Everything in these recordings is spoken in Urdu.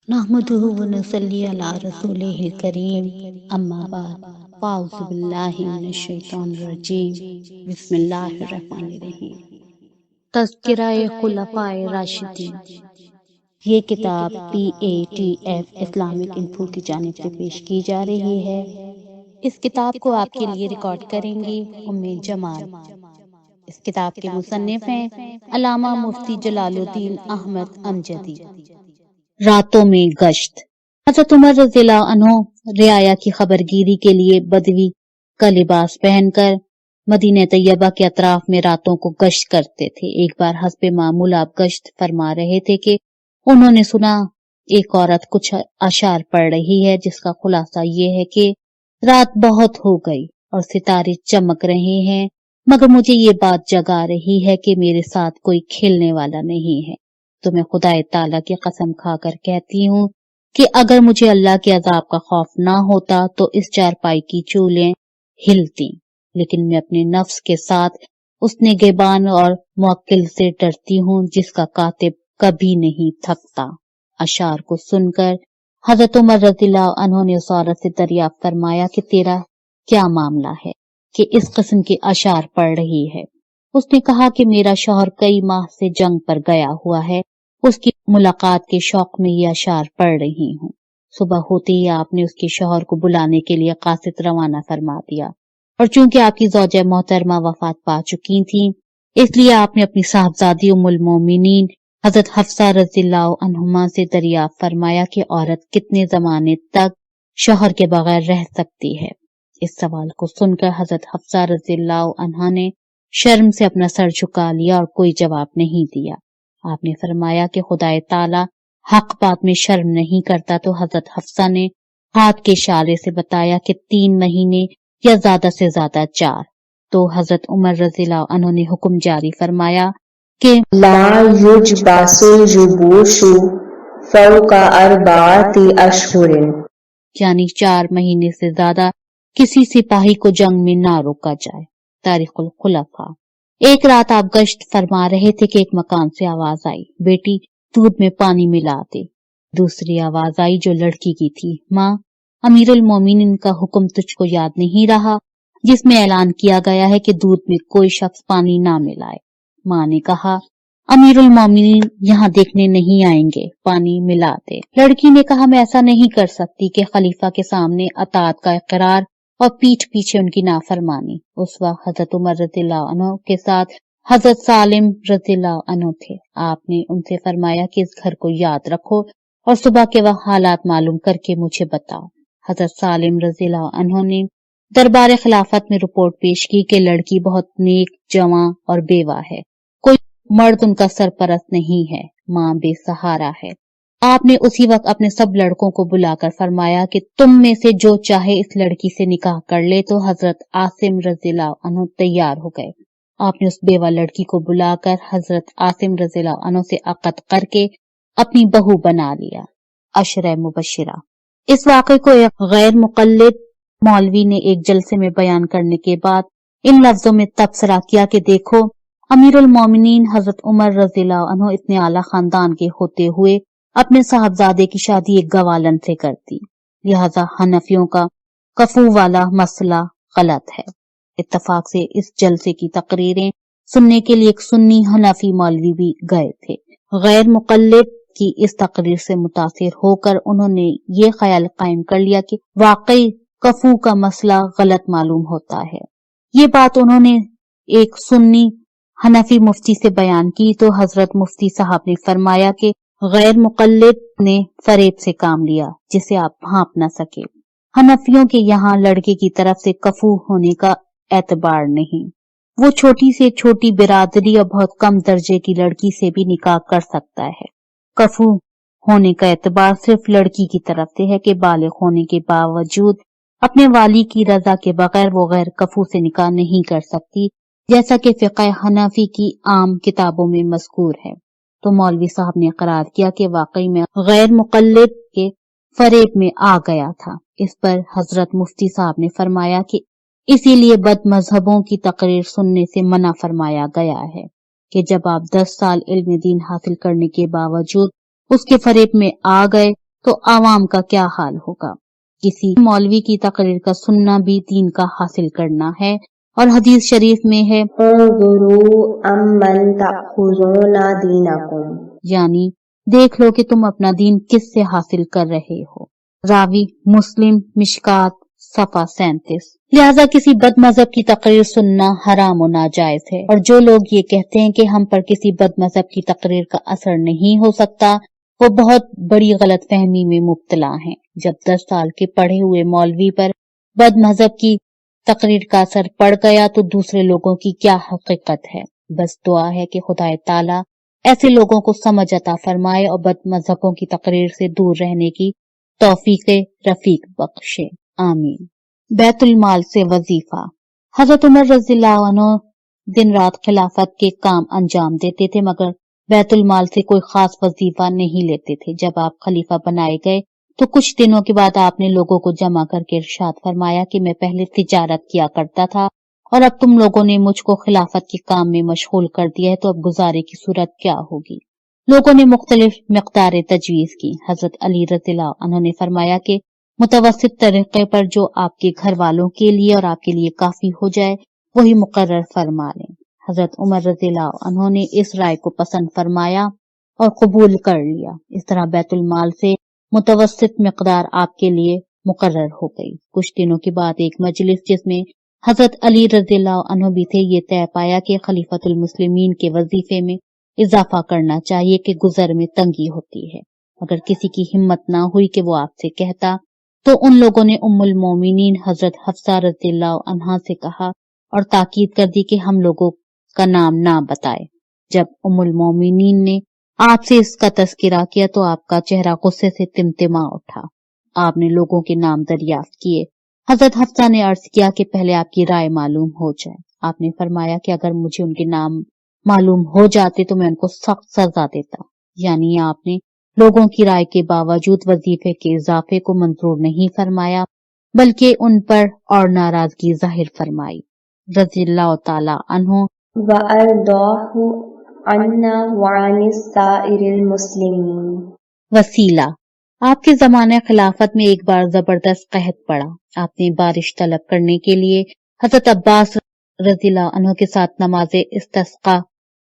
نحمده ونصلي على رسوله الكريم اما بعد فاعوذ باللہ من الشیطان الرجیم بسم اللہ الرحمن الرحیم۔ تذکرہ خلفاء راشدین، یہ کتاب PATF اسلامک انفو کی جانب سے پیش کی جا رہی ہے۔ اس کتاب کو آپ کے لیے ریکارڈ کریں گی ام جمال۔ اس کتاب کے مصنف ہیں علامہ مفتی جلال الدین احمد امجدی۔ راتوں میں گشت۔ حضرت عمر رضی اللہ عنہ رعایا کی خبرگیری کے لیے بدوی کا لباس پہن کر مدینہ طیبہ کے اطراف میں راتوں کو گشت کرتے تھے۔ ایک بار حسب معمول آپ گشت فرما رہے تھے کہ انہوں نے سنا ایک عورت کچھ اشعار پڑھ رہی ہے جس کا خلاصہ یہ ہے کہ رات بہت ہو گئی اور ستارے چمک رہے ہیں، مگر مجھے یہ بات جگا رہی ہے کہ میرے ساتھ کوئی کھیلنے والا نہیں ہے۔ تو میں خدا تعالیٰ کی قسم کھا کر کہتی ہوں کہ اگر مجھے اللہ کے عذاب کا خوف نہ ہوتا تو اس چارپائی کی چولیں ہلتی، لیکن میں اپنے نفس کے ساتھ اس نگہبان اور موکل سے ڈرتی ہوں جس کا کاتب کبھی نہیں تھکتا۔ اشعار کو سن کر حضرت عمر رضی اللہ عنہ نے اس عورت سے دریافت فرمایا کہ تیرا کیا معاملہ ہے کہ اس قسم کے اشعار پڑھ رہی ہے؟ اس نے کہا کہ میرا شوہر کئی ماہ سے جنگ پر گیا ہوا ہے، اس کی ملاقات کے شوق میں یہ اشعار پڑھ رہی ہوں۔ صبح ہوتے ہی آپ نے اس کے شوہر کو بلانے کے لیے قاصد روانہ فرما دیا، اور چونکہ آپ کی زوجہ محترمہ وفات پا چکی تھیں اس لیے آپ نے اپنی صاحبزادی ام المومنین حضرت حفصہ رضی اللہ عنہما سے دریافت فرمایا کہ عورت کتنے زمانے تک شوہر کے بغیر رہ سکتی ہے۔ اس سوال کو سن کر حضرت حفصہ رضی اللہ عنہا نے شرم سے اپنا سر جھکا لیا اور کوئی جواب نہیں دیا۔ آپ نے فرمایا کہ خدا تعالی حق بات میں شرم نہیں کرتا، تو حضرت حفصہ نے ہاتھ کے اشارے سے بتایا کہ 3 مہینے یا زیادہ سے زیادہ 4۔ تو حضرت عمر رضی اللہ عنہ نے حکم جاری فرمایا کہ لا یجبس الجبوش فوق 4 اشہر، یعنی 4 مہینے سے زیادہ کسی سپاہی کو جنگ میں نہ روکا جائے۔ تاریخ الخلفاء۔ ایک رات آپ گشت فرما رہے تھے کہ ایک مکان سے آواز آئی، بیٹی دودھ میں پانی ملا دے۔ دوسری آواز آئی جو لڑکی کی تھی، ماں امیر المومنین کا حکم تجھ کو یاد نہیں رہا جس میں اعلان کیا گیا ہے کہ دودھ میں کوئی شخص پانی نہ ملائے؟ ماں نے کہا امیر المومنین یہاں دیکھنے نہیں آئیں گے، پانی ملا دے۔ لڑکی نے کہا میں ایسا نہیں کر سکتی کہ خلیفہ کے سامنے اطاعت کا اقرار اور پیٹھ پیچھے ان کی نافرمانی۔ اس وقت حضرت عمر رضی اللہ عنہ کے ساتھ حضرت سالم رضی اللہ عنہ تھے۔ آپ نے ان سے فرمایا کہ اس گھر کو یاد رکھو اور صبح کے وقت حالات معلوم کر کے مجھے بتاؤ۔ حضرت سالم رضی اللہ عنہ نے دربار خلافت میں رپورٹ پیش کی کہ لڑکی بہت نیک، جواں اور بیوہ ہے، کوئی مرد ان کا سرپرست نہیں ہے، ماں بے سہارا ہے۔ آپ نے اسی وقت اپنے سب لڑکوں کو بلا کر فرمایا کہ تم میں سے جو چاہے اس لڑکی سے نکاح کر لے، تو حضرت عاصم رضی اللہ عنہ تیار ہو گئے۔ آپ نے اس بیوہ لڑکی کو بلا کر حضرت عاصم رضی اللہ عنہ سے عقد کر کے اپنی بہو بنا لیا۔ عشرہ مبشرہ۔ اس واقعے کو ایک غیر مقلد مولوی نے ایک جلسے میں بیان کرنے کے بعد ان لفظوں میں تبصرہ کیا کہ دیکھو، امیر المومنین حضرت عمر رضی اللہ عنہ اتنے اعلیٰ خاندان کے ہوتے ہوئے اپنے صاحبزادے کی شادی ایک گوالن سے کرتی، لہذا حنفیوں کا کفو والا مسئلہ غلط ہے۔ اتفاق سے اس جلسے کی تقریریں سننے کے لیے ایک سنی حنفی مولوی بھی گئے تھے۔ غیر مقلد کی اس تقریر سے متاثر ہو کر انہوں نے یہ خیال قائم کر لیا کہ واقعی کفو کا مسئلہ غلط معلوم ہوتا ہے۔ یہ بات انہوں نے ایک سنی حنفی مفتی سے بیان کی تو حضرت مفتی صاحب نے فرمایا کہ غیر مقلد نے فریب سے کام لیا جسے آپ بھانپ نہ سکے۔ حنفیوں کے یہاں لڑکے کی طرف سے کفو ہونے کا اعتبار نہیں، وہ چھوٹی سے چھوٹی برادری اور بہت کم درجے کی لڑکی سے بھی نکاح کر سکتا ہے۔ کفو ہونے کا اعتبار صرف لڑکی کی طرف سے ہے کہ بالغ ہونے کے باوجود اپنے والی کی رضا کے بغیر وہ غیر کفو سے نکاح نہیں کر سکتی، جیسا کہ فقہ حنفی کی عام کتابوں میں مذکور ہے۔ تو مولوی صاحب نے قرار کیا کہ واقعی میں غیر مقلد کے فریب میں آ گیا تھا۔ اس پر حضرت مفتی صاحب نے فرمایا کہ اسی لیے بد مذہبوں کی تقریر سننے سے منع فرمایا گیا ہے کہ جب آپ 10 سال علم دین حاصل کرنے کے باوجود اس کے فریب میں آ گئے تو عوام کا کیا حال ہوگا؟ کسی مولوی کی تقریر کا سننا بھی دین کا حاصل کرنا ہے، اور حدیث شریف میں ہے انظروا امن تأخذون دینکم، یعنی دیکھ لو کہ تم اپنا دین کس سے حاصل کر رہے ہو۔ راوی مسلم مشکات صفحہ 37۔ لہذا کسی بد مذہب کی تقریر سننا حرام و ناجائز ہے، اور جو لوگ یہ کہتے ہیں کہ ہم پر کسی بد مذہب کی تقریر کا اثر نہیں ہو سکتا، وہ بہت بڑی غلط فہمی میں مبتلا ہیں۔ جب 10 سال کے پڑھے ہوئے مولوی پر بد مذہب کی تقریر کا اثر پڑ گیا تو دوسرے لوگوں کی کیا حقیقت ہے؟ بس دعا ہے کہ خدا تعالی ایسے لوگوں کو سمجھ عطا فرمائے اور بد مذہبوں کی تقریر سے دور رہنے کی توفیق رفیق بخشے، آمین۔ بیت المال سے وظیفہ۔ حضرت عمر رضی اللہ عنہ دن رات خلافت کے کام انجام دیتے تھے، مگر بیت المال سے کوئی خاص وظیفہ نہیں لیتے تھے۔ جب آپ خلیفہ بنائے گئے تو کچھ دنوں کے بعد آپ نے لوگوں کو جمع کر کے ارشاد فرمایا کہ میں پہلے تجارت کیا کرتا تھا اور اب تم لوگوں نے مجھ کو خلافت کے کام میں مشغول کر دیا ہے، تو اب گزارے کی صورت کیا ہوگی؟ لوگوں نے مختلف مقداریں تجویز کی۔ حضرت علی رضی اللہ عنہ نے فرمایا کہ متوسط طریقے پر جو آپ کے گھر والوں کے لیے اور آپ کے لیے کافی ہو جائے وہی مقرر فرما لیں۔ حضرت عمر رضی اللہ عنہ نے اس رائے کو پسند فرمایا اور قبول کر لیا۔ اس طرح بیت المال سے متوسط مقدار آپ کے لیے مقرر ہو گئی۔ کچھ دنوں کے بعد ایک مجلس جس میں حضرت علی رضی اللہ عنہ بھی تھے، یہ طے پایا کہ خلیفۃ المسلمین کے وظیفے میں اضافہ کرنا چاہیے کہ گزر میں تنگی ہوتی ہے۔ اگر کسی کی ہمت نہ ہوئی کہ وہ آپ سے کہتا تو ان لوگوں نے ام المومنین حضرت حفصہ رضی اللہ عنہا سے کہا اور تاکید کر دی کہ ہم لوگوں کا نام نہ بتائے۔ جب ام المومنین نے آپ سے اس کا تذکرہ کیا تو آپ کا چہرہ غصے سے تمتما اٹھا۔ آپ نے لوگوں کے نام دریافت کیے۔ حضرت حفصہ نے عرض کیا کہ پہلے آپ کی رائے معلوم ہو جائے۔ آپ نے فرمایا کہ اگر مجھے ان کے نام معلوم ہو جاتے تو میں ان کو سخت سزا دیتا، یعنی آپ نے لوگوں کی رائے کے باوجود وظیفے کے اضافے کو منظور نہیں فرمایا بلکہ ان پر اور ناراضگی ظاہر فرمائی۔ رضی اللہ تعالی عنہ وَأَرْضَاهُ عَنَّا وَعَنِ سَائِرِ الْمُسْلِمِينَ۔ وسیلہ۔ آپ کے زمانے خلافت میں ایک بار زبردست قحط پڑا۔ آپ نے بارش طلب کرنے کے لیے حضرت عباس رضی اللہ عنہ کے ساتھ نماز استسقاء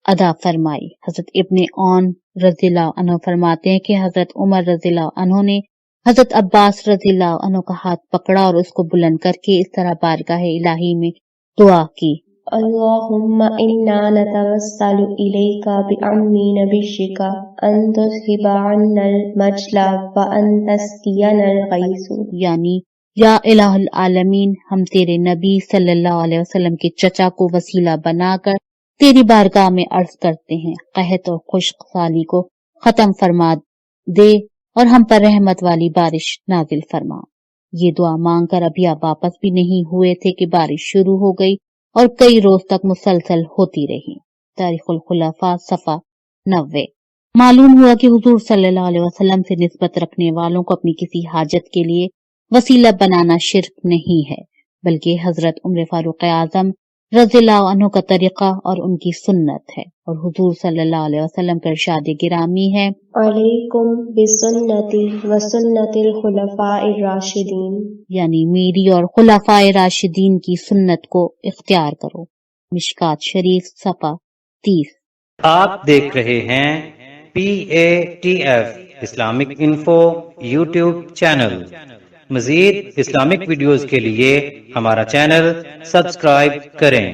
ادا فرمائی۔ حضرت ابن عون رضی اللہ عنہ فرماتے ہیں کہ حضرت عمر رضی اللہ عنہ نے حضرت عباس رضی اللہ عنہ کا ہاتھ پکڑا اور اس کو بلند کر کے اس طرح بارگاہ الہی میں دعا کی، اللہم انا نتوسل الیک بعم نبیک ان تذہب عنا المجل وان تسقینا الغیث، یعنی یا الہ العالمین، ہم تیرے نبی صلی اللہ علیہ وسلم کے چچا کو وسیلہ بنا کر تیری بارگاہ میں عرض کرتے ہیں، قحط اور خشک سالی کو ختم فرما دے اور ہم پر رحمت والی بارش نازل فرما۔ یہ دعا مانگ کر ابھی آپ واپس بھی نہیں ہوئے تھے کہ بارش شروع ہو گئی اور کئی روز تک مسلسل ہوتی رہی۔ تاریخ الخلفاء صفحہ 90۔ معلوم ہوا کہ حضور صلی اللہ علیہ وسلم سے نسبت رکھنے والوں کو اپنی کسی حاجت کے لیے وسیلہ بنانا شرک نہیں ہے، بلکہ حضرت عمر فاروق اعظم رضی اللہ عنہ کا طریقہ اور ان کی سنت ہے، اور حضور صلی اللہ علیہ وسلم کا ارشاد گرامی ہے، علیکم بسنتی وسنت الخلفاء الراشدین، یعنی میری اور خلفاء راشدین کی سنت کو اختیار کرو۔ مشکات شریف صفحہ 30۔ آپ دیکھ رہے ہیں PATF Islamic info YouTube channel. مزید اسلامک ویڈیوز کے لیے ہمارا چینل سبسکرائب کریں۔